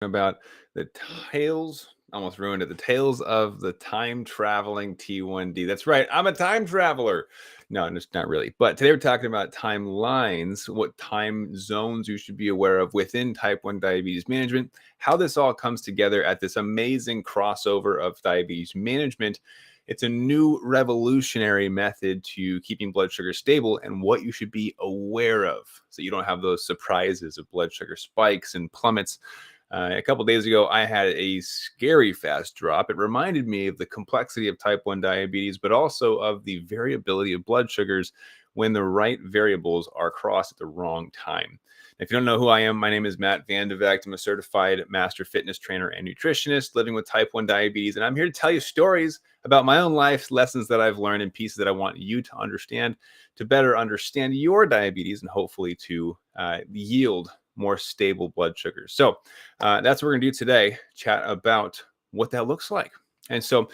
About the tales, almost ruined it, the tales of the time traveling T1D. That's right, I'm a time traveler. No, just not really. But today we're talking about timelines, what time zones you should be aware of within type 1 diabetes management, how this all comes together at this amazing crossover of diabetes management. It's a new revolutionary method to keeping blood sugar stable and what you should be aware of so you don't have those surprises of blood sugar spikes and plummets. A couple days ago, I had a scary fast drop. It reminded me of the complexity of type 1 diabetes, but also of the variability of blood sugars when the right variables are crossed at the wrong time. If you don't know who I am, my name is Matt Van de Vecht. I'm a certified master fitness trainer and nutritionist living with type 1 diabetes. And I'm here to tell you stories about my own life, lessons that I've learned, and pieces that I want you to understand to better understand your diabetes and hopefully to yield more stable blood sugars. So that's what we're going to do today, chat about what that looks like. And so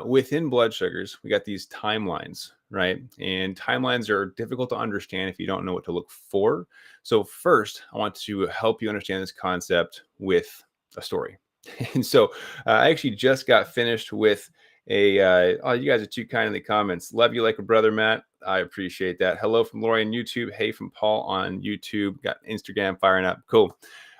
within blood sugars, we got these timelines, right? And timelines are difficult to understand if you don't know what to look for. So first, I want to help you understand this concept with a story. And so I actually just got finished with oh, you guys are too kind in the comments. Love you like a brother, Matt. I appreciate that. Hello from Lori on YouTube. Hey from Paul on YouTube. Got Instagram firing up. Cool.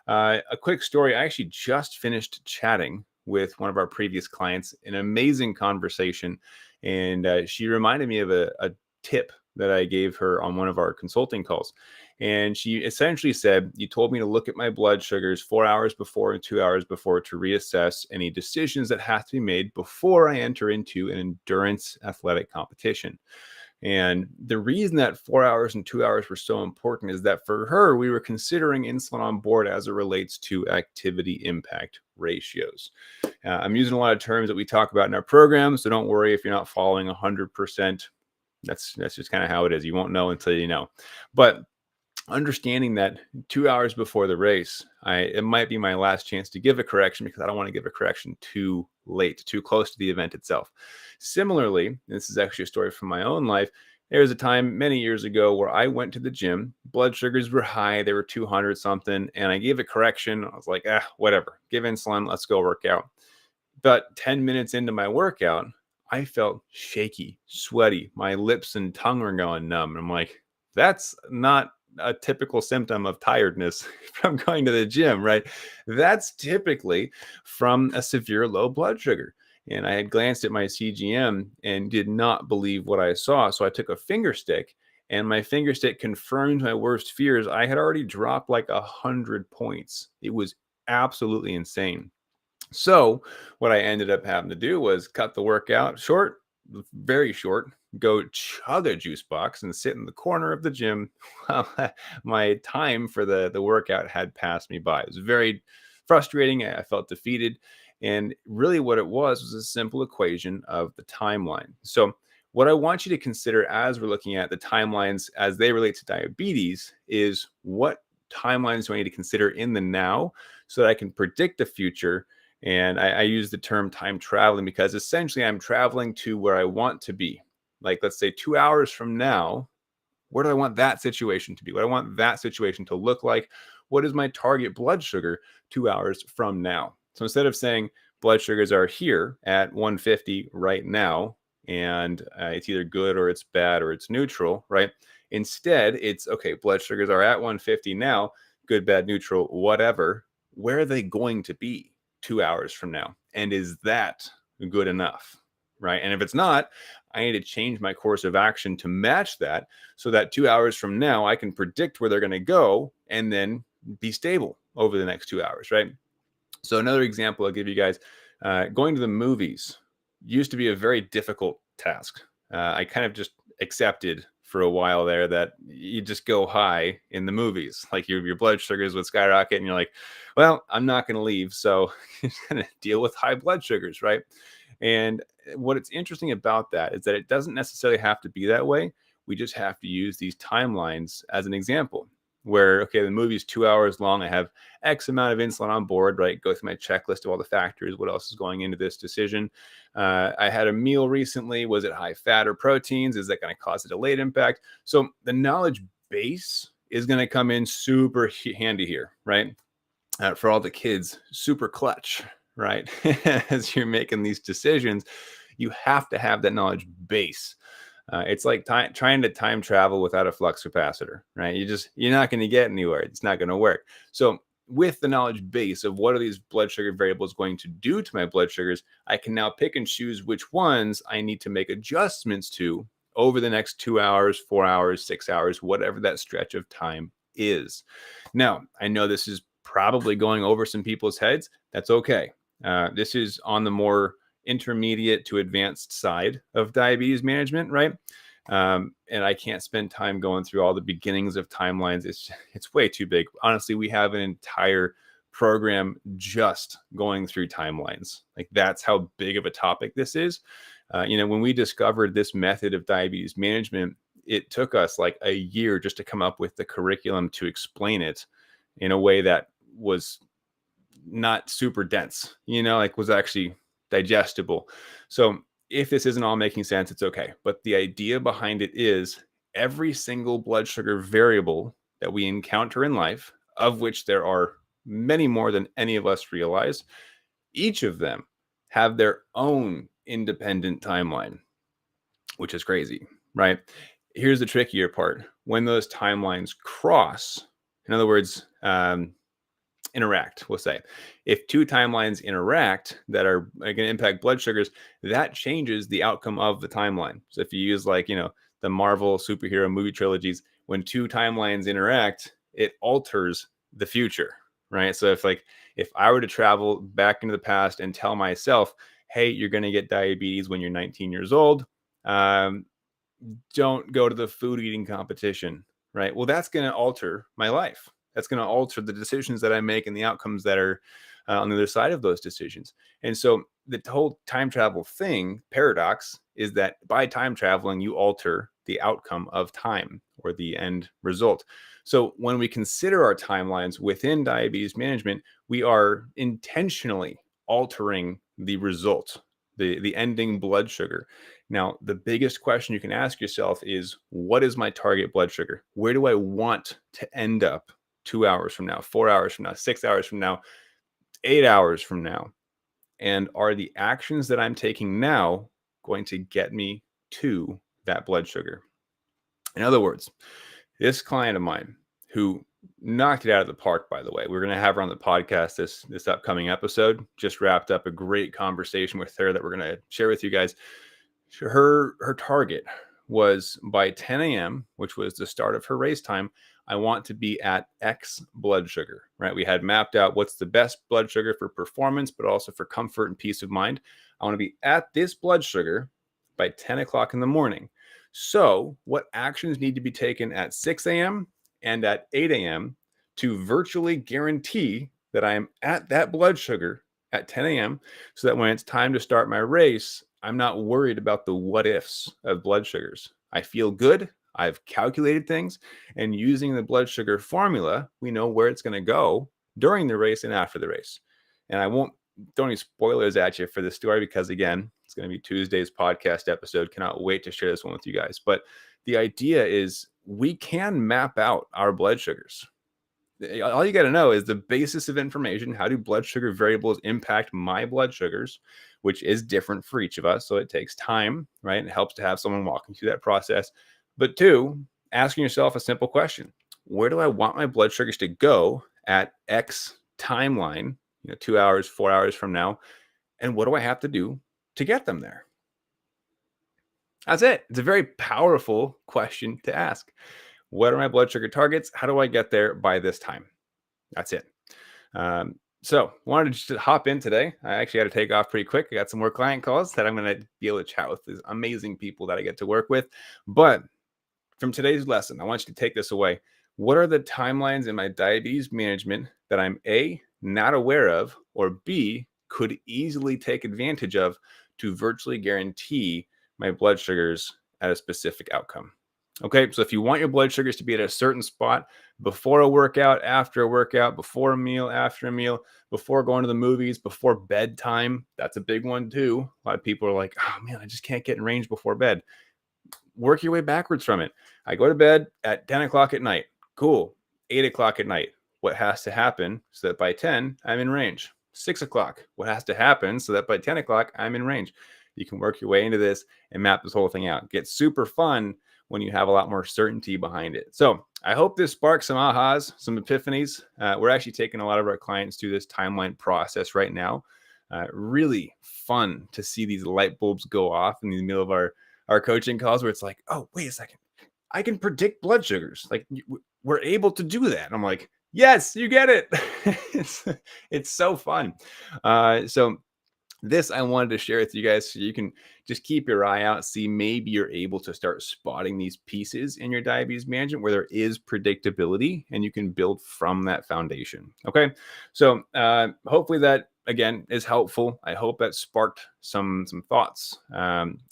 A quick story. I actually just finished chatting with one of our previous clients, an amazing conversation. And she reminded me of a tip that I gave her on one of our consulting calls. And she essentially said, you told me to look at my blood sugars 4 hours before and 2 hours before to reassess any decisions that have to be made before I enter into an endurance athletic competition. And the reason that 4 hours and 2 hours were so important is that for her, we were considering insulin on board as it relates to activity impact ratios. I'm using a lot of terms that we talk about in our program, so don't worry if you're not following 100%. That's just kind of how it is. You won't know until you know. But understanding that 2 hours before the race, it might be my last chance to give a correction because I don't want to give a correction too late, too close to the event itself. Similarly, this is actually a story from my own life. There was a time many years ago where I went to the gym, blood sugars were high, they were 200 something, and I gave a correction. I was like, whatever, give insulin, let's go work out. But 10 minutes into my workout, I felt shaky, sweaty. My lips and tongue were going numb. And I'm like, that's not a typical symptom of tiredness from going to the gym, right? That's typically from a severe low blood sugar. And I had glanced at my CGM and did not believe what I saw. So I took a finger stick, and my finger stick confirmed my worst fears. I had already dropped like 100 points. It was absolutely insane. So what I ended up having to do was cut the workout short, very short, go chug a juice box and sit in the corner of the gym while my time for the workout had passed me by. It was very frustrating. I felt defeated. And really what it was a simple equation of the timeline. So what I want you to consider as we're looking at the timelines as they relate to diabetes is what timelines do I need to consider in the now so that I can predict the future. And I use the term time traveling because essentially I'm traveling to where I want to be. Like, let's say 2 hours from now, where do I want that situation to be? What do I want that situation to look like? What is my target blood sugar 2 hours from now? So instead of saying blood sugars are here at 150 right now, and it's either good or it's bad or it's neutral, right? Instead, it's okay, blood sugars are at 150 now, good, bad, neutral, whatever. Where are they going to be 2 hours from now? And is that good enough? Right. And if it's not, I need to change my course of action to match that so that 2 hours from now, I can predict where they're going to go and then be stable over the next 2 hours. Right. So another example I'll give you guys, going to the movies used to be a very difficult task. I kind of just accepted for a while there that you just go high in the movies, like your blood sugars would skyrocket and you're like, well, I'm not going to leave. So you're going to deal with high blood sugars, right? And what it's interesting about that is that it doesn't necessarily have to be that way. We just have to use these timelines as an example where, okay, the movie's 2 hours long. I have X amount of insulin on board, right? Go through my checklist of all the factors. What else is going into this decision? I had a meal recently. Was it high fat or proteins? Is that going to cause a delayed impact? So the knowledge base is going to come in super handy here, right? for all the kids, super clutch, right? As you're making these decisions, you have to have that knowledge base. It's like trying to time travel without a flux capacitor, right? You're not going to get anywhere. It's not going to work. So with the knowledge base of what are these blood sugar variables going to do to my blood sugars, I can now pick and choose which ones I need to make adjustments to over the next 2 hours, 4 hours, 6 hours, whatever that stretch of time is. Now, I know this is probably going over some people's heads. That's okay. This is on the more intermediate to advanced side of diabetes management, right? And I can't spend time going through all the beginnings of timelines. It's way too big. Honestly, we have an entire program just going through timelines. Like that's how big of a topic this is. When we discovered this method of diabetes management, it took us like a year just to come up with the curriculum to explain it in a way that was not super dense, like was actually digestible. So if this isn't all making sense, it's okay. But the idea behind it is every single blood sugar variable that we encounter in life, of which there are many more than any of us realize, each of them have their own independent timeline, which is crazy, right? Here's the trickier part. When those timelines cross, in other words, interact, we'll say, if two timelines interact that are going to impact blood sugars, that changes the outcome of the timeline. So if you use the Marvel superhero movie trilogies, when two timelines interact, it alters the future, right? So if I were to travel back into the past and tell myself, hey, you're going to get diabetes when you're 19 years old, don't go to the food eating competition, right? Well, that's going to alter my life. That's going to alter the decisions that I make and the outcomes that are on the other side of those decisions. And so the whole time travel thing, paradox, is that by time traveling, you alter the outcome of time or the end result. So when we consider our timelines within diabetes management, we are intentionally altering the result, the ending blood sugar. Now, the biggest question you can ask yourself is, what is my target blood sugar? Where do I want to end up 2 hours from now, 4 hours from now, 6 hours from now, 8 hours from now? And are the actions that I'm taking now going to get me to that blood sugar? In other words, this client of mine who knocked it out of the park, by the way, we're going to have her on the podcast this upcoming episode. Just wrapped up a great conversation with her that we're going to share with you guys. Her target was by 10 a.m., which was the start of her race time. I want to be at X blood sugar, right? We had mapped out what's the best blood sugar for performance, but also for comfort and peace of mind. I want to be at this blood sugar by 10 o'clock in the morning. So what actions need to be taken at 6 a.m. and at 8 a.m. to virtually guarantee that I am at that blood sugar at 10 a.m. so that when it's time to start my race, I'm not worried about the what ifs of blood sugars. I feel good. I've calculated things, and using the blood sugar formula, we know where it's going to go during the race and after the race. And I won't throw any spoilers at you for this story because, again, it's going to be Tuesday's podcast episode. Cannot wait to share this one with you guys. But the idea is we can map out our blood sugars. All you got to know is the basis of information. How do blood sugar variables impact my blood sugars, which is different for each of us. So it takes time, right? It helps to have someone walking through that process. But two, asking yourself a simple question. Where do I want my blood sugars to go at X timeline, 2 hours, 4 hours from now? And what do I have to do to get them there? That's it. It's a very powerful question to ask. What are my blood sugar targets? How do I get there by this time? That's it. So wanted to just hop in today. I actually had to take off pretty quick. I got some more client calls that I'm going to be able to chat with these amazing people that I get to work with. But from today's lesson, I want you to take this away. What are the timelines in my diabetes management that I'm A, not aware of, or B, could easily take advantage of to virtually guarantee my blood sugars at a specific outcome? Okay, so if you want your blood sugars to be at a certain spot before a workout, after a workout, before a meal, after a meal, before going to the movies, before bedtime, that's a big one too. A lot of people are like, oh man, I just can't get in range before bed. Work your way backwards from it. I go to bed at 10 o'clock at night. Cool. 8 o'clock at night. what has to happen so that by 10, I'm in range. 6 o'clock, what has to happen so that by 10 o'clock, I'm in range. You can work your way into this and map this whole thing out. Get super fun when you have a lot more certainty behind it. So I hope this sparks some ahas, some epiphanies. We're actually taking a lot of our clients through this timeline process right now. Really fun to see these light bulbs go off in the middle of our coaching calls where it's like, oh, wait a second. I can predict blood sugars. Like we're able to do that. And I'm like, yes, you get it. it's so fun. So this I wanted to share with you guys so you can just keep your eye out, see maybe you're able to start spotting these pieces in your diabetes management where there is predictability and you can build from that foundation. Okay. So hopefully that again is helpful. I hope that sparked some thoughts.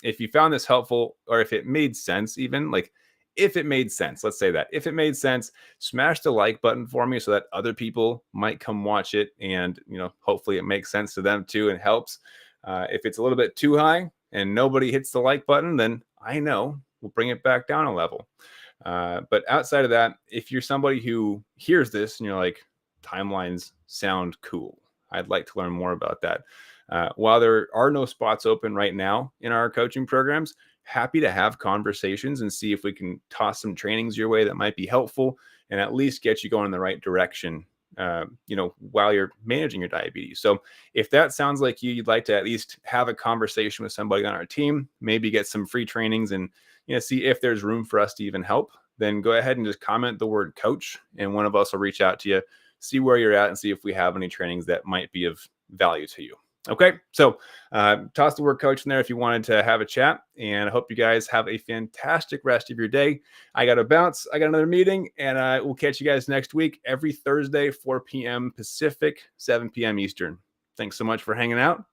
If you found this helpful or if it made sense, even like if it made sense, let's say that if it made sense, smash the like button for me so that other people might come watch it and hopefully it makes sense to them too and helps. If it's a little bit too high and nobody hits the like button, then I know we'll bring it back down a level. But outside of that, if you're somebody who hears this and you're like, timelines sound cool, I'd like to learn more about that. While there are no spots open right now in our coaching programs, happy to have conversations and see if we can toss some trainings your way that might be helpful and at least get you going in the right direction, while you're managing your diabetes. So if that sounds like you'd like to at least have a conversation with somebody on our team, maybe get some free trainings and, see if there's room for us to even help, then go ahead and just comment the word coach and one of us will reach out to you, see where you're at and see if we have any trainings that might be of value to you. Okay, so toss the word coach in there if you wanted to have a chat, and I hope you guys have a fantastic rest of your day. I got to bounce. I got another meeting, and we'll catch you guys next week, every Thursday, 4 p.m. Pacific, 7 p.m. Eastern. Thanks so much for hanging out.